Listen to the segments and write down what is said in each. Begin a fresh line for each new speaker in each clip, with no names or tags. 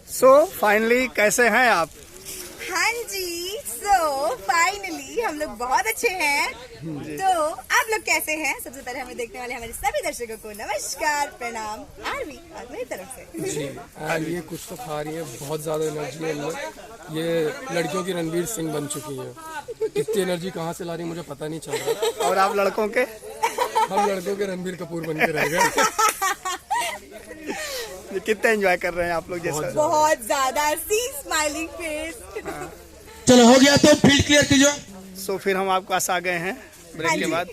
So finally कैसे हैं आप?
हाँ जी, सो फाइनली हम लोग बहुत अच्छे हैं। तो आप लोग कैसे हैं? सबसे पहले हमें देखने वाले हमारे सभी दर्शकों को नमस्कार, प्रणाम, आरवी और मेरी तरफ से
जी। और ये कुछ तो खा रही है, बहुत ज़्यादा एनर्जी है इनमें। ये लड़कियों की रणवीर सिंह बन चुकी है। इतनी एनर्जी कहाँ से ला रही है मुझे पता नहीं चल रहा।
और आप लड़कों के?
हम लड़कों के रणबीर कपूर बन के रह गए।
कितने एंजॉय कर रहे हैं आप लोग? जैसे
बहुत ज्यादा, सी स्माइलिंग फेस।
चलो हो गया तो फील्ड क्लियर कीजिए।
सो फिर हम आपके पास आ गए हैं ब्रेक के बाद।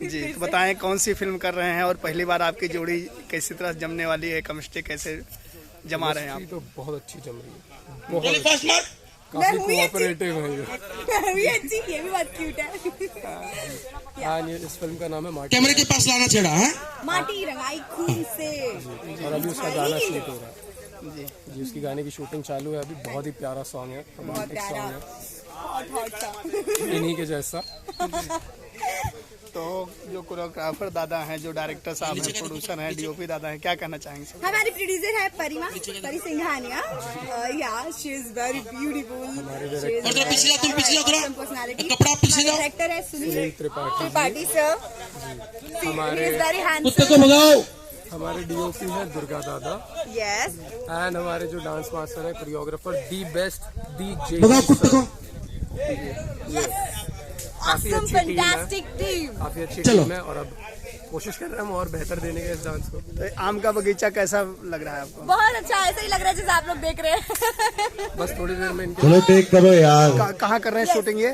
जी, तो बताएं कौन सी फिल्म कर रहे हैं और पहली बार आपकी जोड़ी कैसी तरह जमने वाली है? केमिस्ट्री कैसे जमा रहे हैं आप?
तो बहुत अच्छी जम रही है, बहुत काफी कोऑपरेटिव है ये।
भी अच्छी, ये भी बहुत क्यूट है।
हाँ, ये इस फिल्म का नाम है माटी।
कैमरे के पास लाना छेड़ा है।
माटी रंगाई खून से।
और अभी उसका गाना शूट हो रहा है। जी, उसकी गाने की शूटिंग चालू है अभी। बहुत ही प्यारा सॉन्ग है, रोमांटिक सॉन्ग है,
बहुत हॉट सा।
इन्हीं के जैसा।
तो जो कोरियोग्राफर दादा हैं, जो डायरेक्टर साहब हैं, प्रोड्यूसर हैं, डीओपी दादा हैं, क्या कहना चाहेंगे सर?
हमारी प्रोड्यूसर है परी सिंघानिया। या शी इज वेरी ब्यूटीफुल।
तुम पिछले थोड़ा
पर्सनालिटी।
कपड़ा पीछे जाओ।
डायरेक्टर है सुनील
त्रिपाठी
सर।
हमारे
वेरी
कुत्ते को
हैंडसम।
भगाओ।
हमारे डीओपी है दुर्गा दादा।
यस।
एंड हमारे जो डांस मास्टर है, कोरियोग्राफर दी बेस्ट दी जे।
भगाओ कुत्ते को।
काफी
Awesome,
अच्छी टीम है,
fantastic team.
काफी अच्छी
चलो।
टीम है। और अब कोशिश कर रहे हैं हम और बेहतर देने का इस डांस को।
तो आम का बगीचा कैसा लग रहा है आपको?
बहुत अच्छा, ऐसा ही लग रहा है जैसे आप लोग देख रहे हैं।
बस थोड़ी देर में इनके
चलो टेक करो यार।
कहाँ कर रहे हैं शूटिंग ये?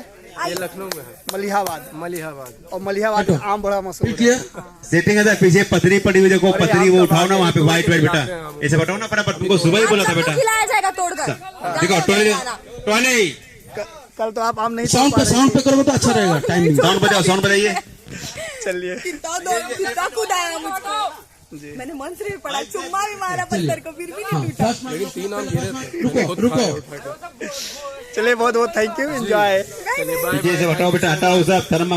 ये लखनऊ में है,
मलिहाबाद।
मलिहाबाद।
और मलिहाबाद में आम बड़ा मशहूर है।
सेटिंग है पीछे पतरी पड़ी हुई देखो, पतरी वो उठाओ ना वहाँ पे व्हाइट व्हाइट बेटा, ऐसे बताओ ना फटाफट। तुमको सुबह ही बोला था बेटा।
खिलाया जाएगा तोड़कर।
देखो टोले
कल तो आप आम नहीं
साउंड पे करोगे तो अच्छा रहेगा। टाइमिंग साउंड बजाओ, साउंड बजाइए।
चलिए
कितना कूदाया मुझको।
जी।
मैंने मंत्र भी पढ़ा, चुम्मा भी मारा पत्थर को, फिर भी नहीं टूटा।
लेकिन 3 आम गिरे थे, मैंने खुद खाए उठा के।
चलिए, बहुत बहुत थैंक यू, एंजॉय।
चलिए बाय
पीछे से हटाओ बेटा, हटाओ सब शर्मा।